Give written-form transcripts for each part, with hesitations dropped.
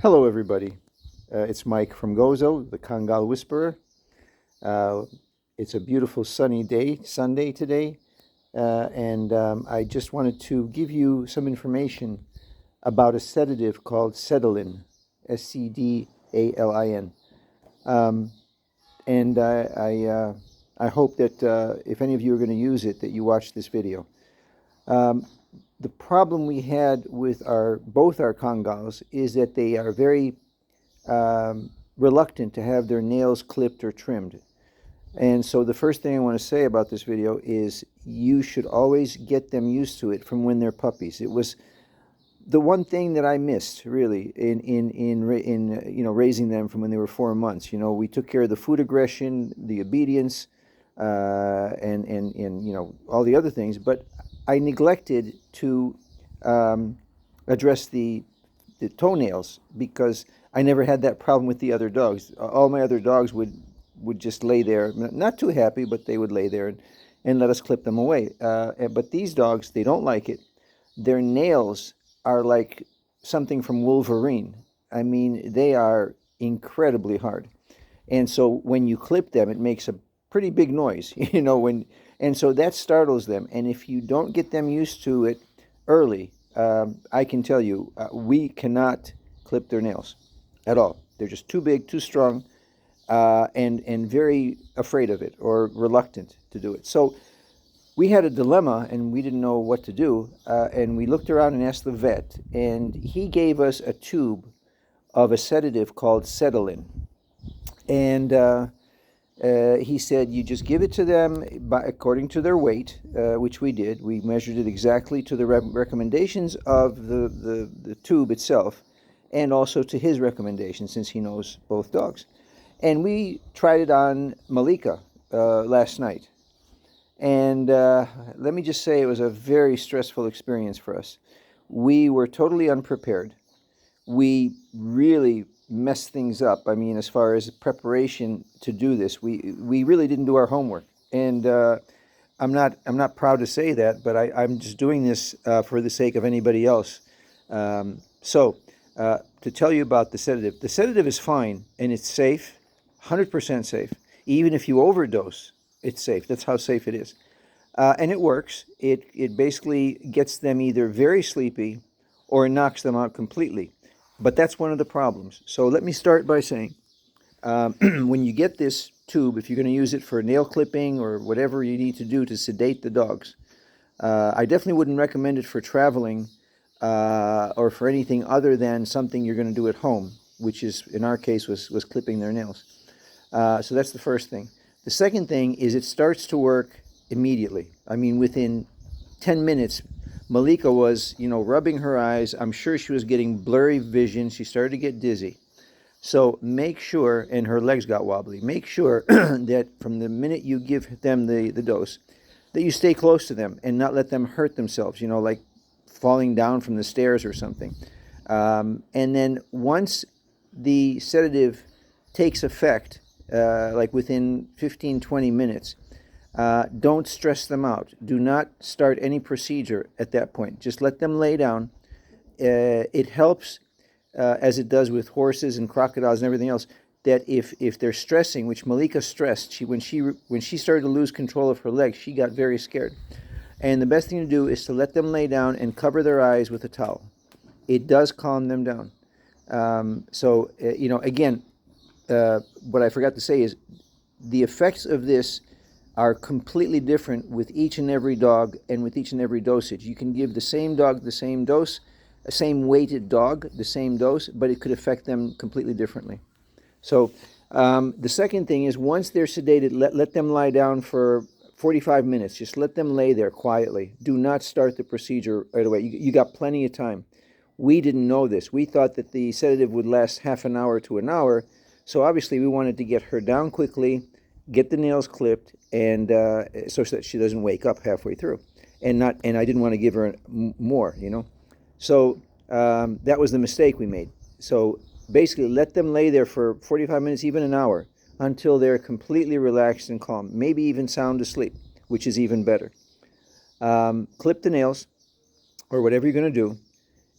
Hello, everybody. It's Mike from Gozo, the Kangal Whisperer. Uh, it's a beautiful sunny day, Sunday today, and I just wanted to give you some information about a sedative called Sedaline, Sedaline. Um, and I hope that if any of you are going to use it, that you watch this video. Um, the problem we had with both our Kangals is that they are very reluctant to have their nails clipped or trimmed. And so the first thing I want to say about this video is you should always get them used to it from when they're puppies. It was the one thing that I missed really in raising them from when they were 4 months. We took care of the food aggression, the obedience, and all the other things, but I neglected to address the toenails because I never had that problem with the other dogs. All my other dogs would just lay there, not too happy, but they would lay there and let us clip them away. But these dogs, they don't like it. Their nails are like something from Wolverine. I mean, they are incredibly hard. And so when you clip them, it makes a pretty big noise, and so that startles them. And if you don't get them used to it early, I can tell you, we cannot clip their nails at all. They're just too big, too strong, and very afraid of it or reluctant to do it. So we had a dilemma, and we didn't know what to do. And we looked around and asked the vet, and he gave us a tube of a sedative called Sedaline. And he said, you just give it to them according to their weight, which we did. We measured it exactly to the recommendations of the tube itself, and also to his recommendations, since he knows both dogs. And we tried it on Malika last night. And let me just say, it was a very stressful experience for us. We were totally unprepared. We really messed things up. I mean, as far as preparation to do this, we really didn't do our homework. And I'm not proud to say that, but I'm just doing this for the sake of anybody else. So to tell you about the sedative is fine, and it's safe, 100% safe. Even if you overdose, it's safe. That's how safe it is. And it works. It basically gets them either very sleepy or knocks them out completely. But that's one of the problems. So let me start by saying, when you get this tube, if you're going to use it for nail clipping or whatever you need to do to sedate the dogs, I definitely wouldn't recommend it for traveling or for anything other than something you're going to do at home, which is, in our case, was clipping their nails. So that's the first thing. The second thing is it starts to work immediately. I mean, within 10 minutes, Malika was, rubbing her eyes. I'm sure she was getting blurry vision. She started to get dizzy. So make sure, and her legs got wobbly, make sure that from the minute you give them the dose, that you stay close to them and not let them hurt themselves, like falling down from the stairs or something. And then once the sedative takes effect, like within 15, 20 minutes, don't stress them out. Do not start any procedure at that point. Just let them lay down. It helps, as it does with horses and crocodiles and everything else, that if they're stressing, which Malika stressed, when she started to lose control of her legs, she got very scared. And the best thing to do is to let them lay down and cover their eyes with a towel. It does calm them down. Again, what I forgot to say is the effects of this are completely different with each and every dog and with each and every dosage. You can give the same dog the same dose, a same weighted dog the same dose, but it could affect them completely differently. So the second thing is, once they're sedated, let them lie down for 45 minutes. Just let them lay there quietly. Do not start the procedure right away. You got plenty of time. We didn't know this. We thought that the sedative would last half an hour to an hour. So obviously we wanted to get her down quickly, get the nails clipped, and so that she doesn't wake up halfway through. And I didn't want to give her more, So that was the mistake we made. So basically let them lay there for 45 minutes, even an hour, until they're completely relaxed and calm, maybe even sound asleep, which is even better. Clip the nails, or whatever you're going to do,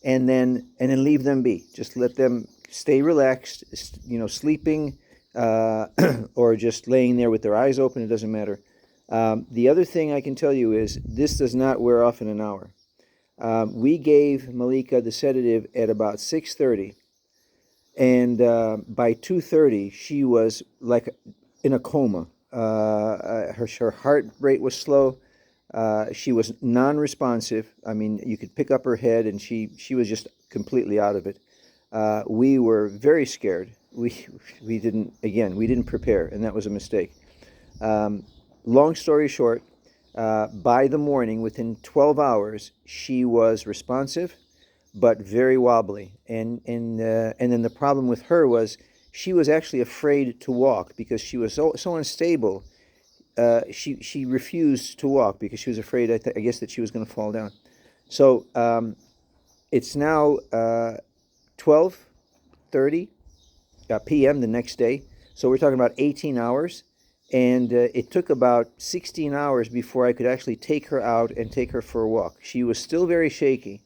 and then leave them be. Just let them stay relaxed, sleeping or just laying there with their eyes open. It doesn't matter. The other thing I can tell you is this does not wear off in an hour. We gave Malika the sedative at about 6:30, and by 2:30 she was like in a coma. Her heart rate was slow. She was non-responsive. I mean, you could pick up her head, and she was just completely out of it. We were very scared. We didn't prepare, and that was a mistake. Long story short, by the morning, within 12 hours, she was responsive, but very wobbly. And then the problem with her was she was actually afraid to walk because she was so unstable. She refused to walk because she was afraid, I guess, that she was going to fall down. So it's now 12:30 p.m. the next day. So we're talking about 18 hours. And it took about 16 hours before I could actually take her out and take her for a walk. She was still very shaky,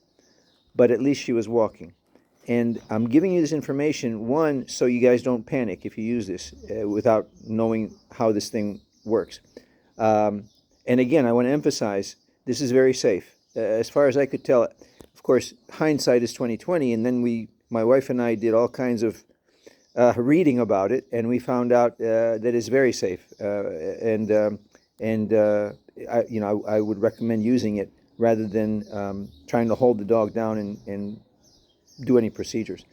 but at least she was walking. And I'm giving you this information, one, so you guys don't panic if you use this without knowing how this thing works. And again, I want to emphasize, this is very safe. As far as I could tell, of course, hindsight is 20/20, and then my wife and I did all kinds of reading about it, and we found out that it's very safe. I would recommend using it rather than trying to hold the dog down and do any procedures.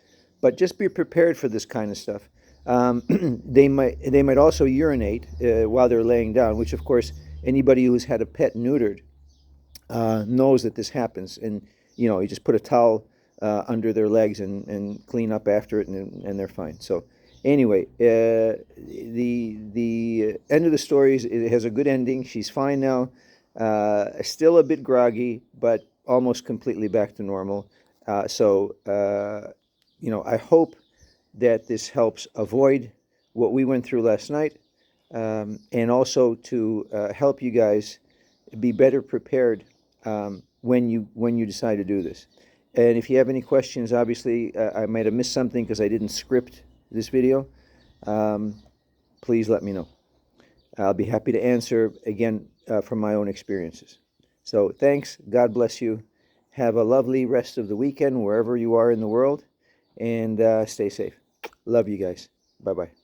But just be prepared for this kind of stuff. They might also urinate while they're laying down, which of course anybody who's had a pet neutered knows that this happens. And you just put a towel under their legs and clean up after it, and they're fine. So anyway, the end of the story is it has a good ending. She's fine now, still a bit groggy, but almost completely back to normal. I hope that this helps avoid what we went through last night, and also to help you guys be better prepared when you decide to do this. And if you have any questions, obviously I might have missed something because I didn't script this video. Please let me know. I'll be happy to answer, again, from my own experiences. So thanks. God bless you. Have a lovely rest of the weekend wherever you are in the world, and stay safe. Love you guys. Bye-bye.